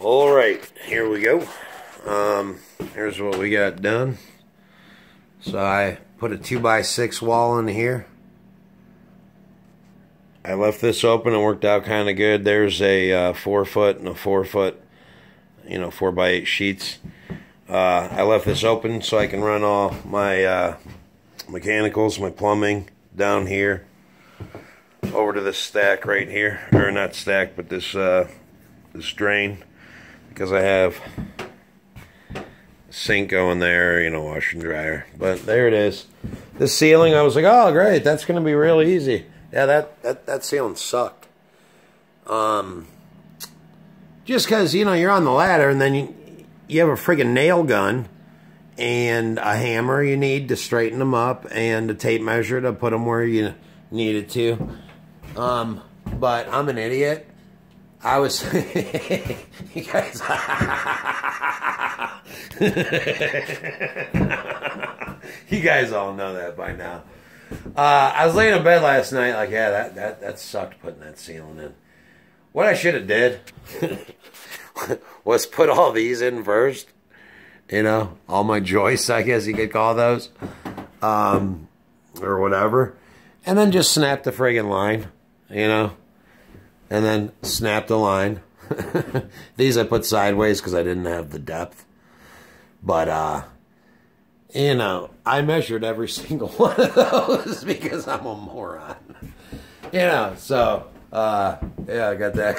All right, here we go. Here's what we got done. So I put a 2x6 wall in here. I left this open and worked out kind of good. There's a 4 foot and a 4 foot, 4x8 sheets. I left this open so I can run all my mechanicals, my plumbing down here over to this stack right here, or not stack, but this drain, because I have a sink going there, washer and dryer. But there it is. This ceiling, I was like, oh great, that's gonna be real easy. Yeah, that ceiling sucked. Just because you're on the ladder, and then you have a friggin' nail gun and a hammer you need to straighten them up, and a tape measure to put them where you need it to. But I'm an idiot. I was you guys you guys all know that by now. I was laying in bed last night like, yeah, that sucked putting that ceiling in. What I should have did was put all these in first. All my joists, I guess you could call those. Or whatever. And then just snap the friggin' line, And then snap the line. These I put sideways because I didn't have the depth. But, I measured every single one of those because I'm a moron. So, yeah, I got that.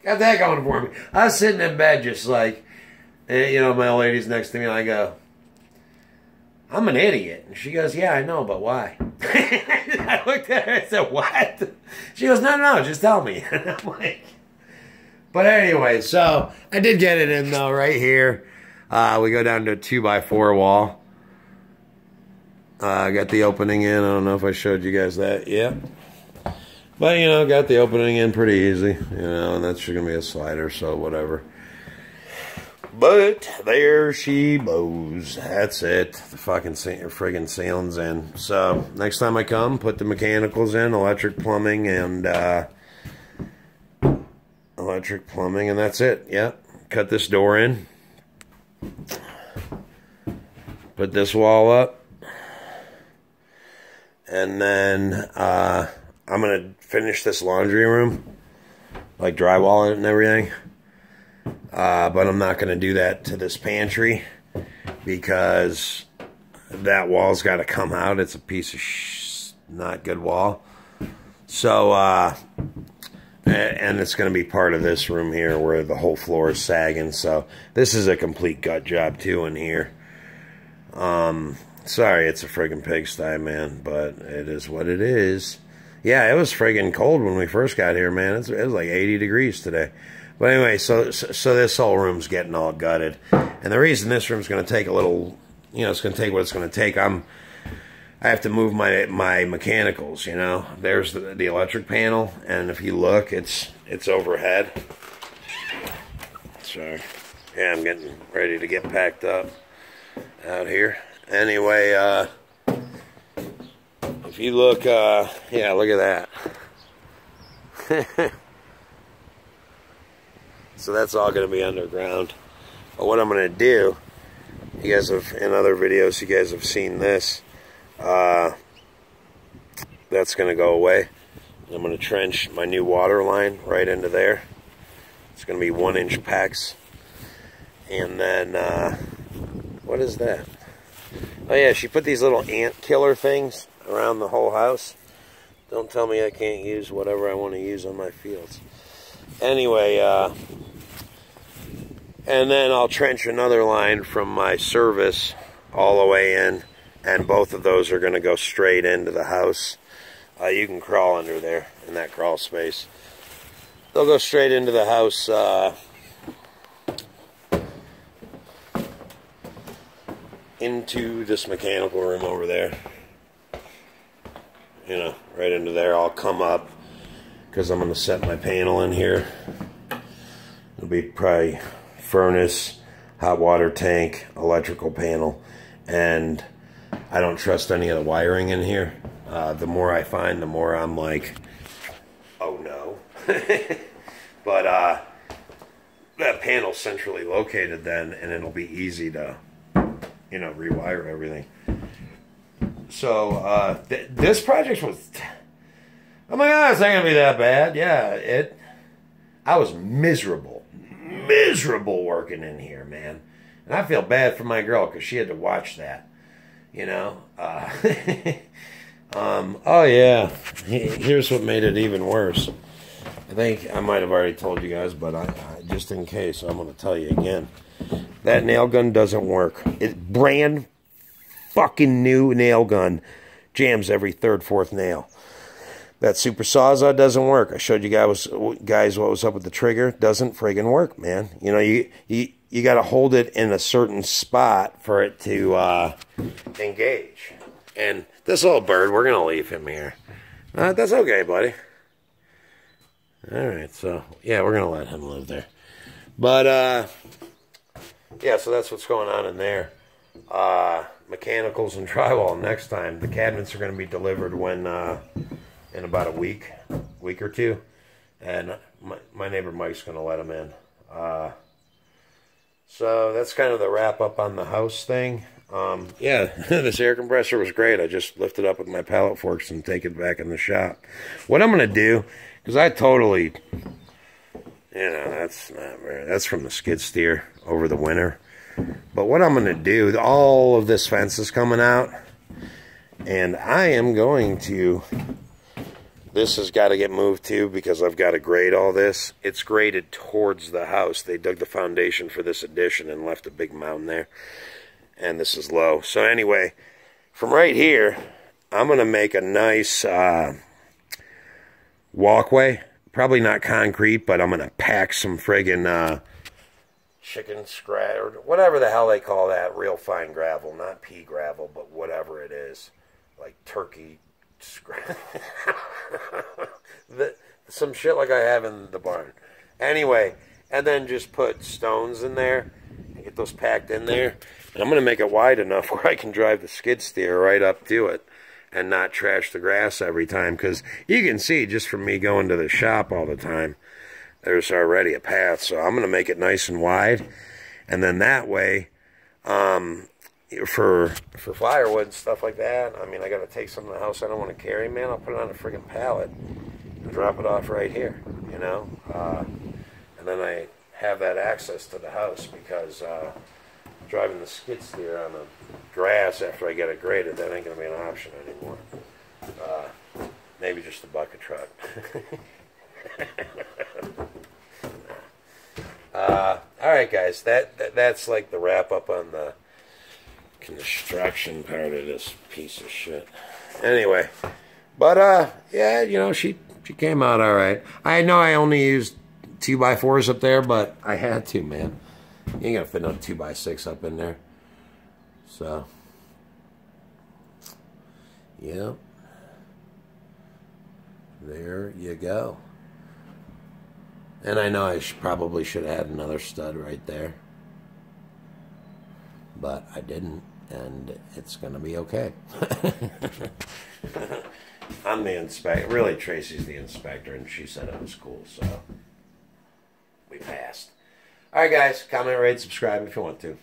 Got that going for me. I was sitting in bed just like, my old lady's next to me, and I go, I'm an idiot. And she goes, yeah, I know, but why? I looked at her and said, what? She goes, no, just tell me. And I'm like, but anyway, so I did get it in though, right here. We go down to a 2x4 wall. I got the opening in. I don't know if I showed you guys that yet. But, got the opening in pretty easy. And that's just going to be a slider, so whatever. But there she blows. That's it. The fucking friggin' ceiling's in. So next time I come, put the mechanicals in, electric, plumbing, and that's it. Yep. Cut this door in. Put this wall up. And then I'm gonna finish this laundry room, like drywall it and everything. But I'm not going to do that to this pantry because that wall's got to come out. It's a piece of not good wall. So, and it's going to be part of this room here where the whole floor is sagging. So this is a complete gut job too in here. Sorry, it's a friggin' pigsty, man, but it is what it is. Yeah, it was friggin' cold when we first got here, man. It was like 80 degrees today. But anyway, so this whole room's getting all gutted. And the reason this room's going to take a little, it's going to take what it's going to take. I have to move my mechanicals, There's the electric panel, and if you look, it's overhead. So, yeah, I'm getting ready to get packed up out here. Anyway, if you look, yeah, look at that. So that's all going to be underground. But what I'm going to do, you guys have, in other videos, you guys have seen this. That's going to go away. I'm going to trench my new water line right into there. It's going to be 1-inch packs. And then, what is that? Oh yeah, she put these little ant killer things around the whole house. Don't tell me I can't use whatever I want to use on my fields. Anyway, and then I'll trench another line from my service all the way in, and both of those are going to go straight into the house. You can crawl under there in that crawl space. They'll go straight into the house, into this mechanical room over there. Right into there. I'll come up because I'm going to set my panel in here. It'll be probably furnace, hot water tank, electrical panel, and I don't trust any of the wiring in here. The more I find, the more I'm like, oh no. But that panel's centrally located then, and it'll be easy to, you know, rewire everything. So this project was, oh my God, it's not gonna be that bad. Yeah, I was miserable working in here, man, and I feel bad for my girl because she had to watch that, you know. Oh yeah, here's what made it even worse. I think I might have already told you guys, but I just in case, I'm going to tell you again. That nail gun doesn't work. It's brand fucking new nail gun. Jams every third, fourth nail. That super sawzall doesn't work. I showed you guys what was up with the trigger. Doesn't friggin' work, man. You know, you got to hold it in a certain spot for it to engage. And this little bird, we're going to leave him here. That's okay, buddy. Alright, so, yeah, we're going to let him live there. But, yeah, so that's what's going on in there. Mechanicals and drywall next time. The cabinets are going to be delivered when, in about a week or two. And my neighbor Mike's going to let them in. So that's kind of the wrap up on the house thing. Yeah, this air compressor was great. I just lifted it up with my pallet forks and take it back in the shop. What I'm going to do, because I totally, you know, that's from the skid steer over the winter. But what I'm going to do, all of this fence is coming out, and I am going to, this has got to get moved too because I've got to grade all this. It's graded towards the house. They dug the foundation for this addition and left a big mound there. And this is low. So anyway, from right here, I'm going to make a nice walkway. Probably not concrete, but I'm going to pack some friggin' chicken scratch, or whatever the hell they call that, real fine gravel. Not pea gravel, but whatever it is. Like turkey scratch. Some shit like I have in the barn. Anyway, and then just put stones in there and get those packed in there. And I'm going to make it wide enough where I can drive the skid steer right up to it and not trash the grass every time. Because you can see, just from me going to the shop all the time, there's already a path. So I'm going to make it nice and wide. And then that way, for firewood and stuff like that, I mean, I got to take some to the house I don't want to carry, man. I'll put it on a friggin' pallet and drop it off right here, you know. And then I have that access to the house because driving the skid steer on the grass after I get it graded, that ain't going to be an option anymore. Maybe just a bucket truck. Alright guys, that's like the wrap up on the construction part of this piece of shit. Anyway, but yeah, you know, she came out alright. I know I only used 2x4s up there, but I had to, man. You ain't gonna fit no 2x6 up in there. So, yeah. There you go. And I know I probably should have had another stud right there. But I didn't, and it's gonna be okay. I'm the inspector. Really, Tracy's the inspector, and she said it was cool, so we passed. Alright guys, comment, rate, subscribe if you want to.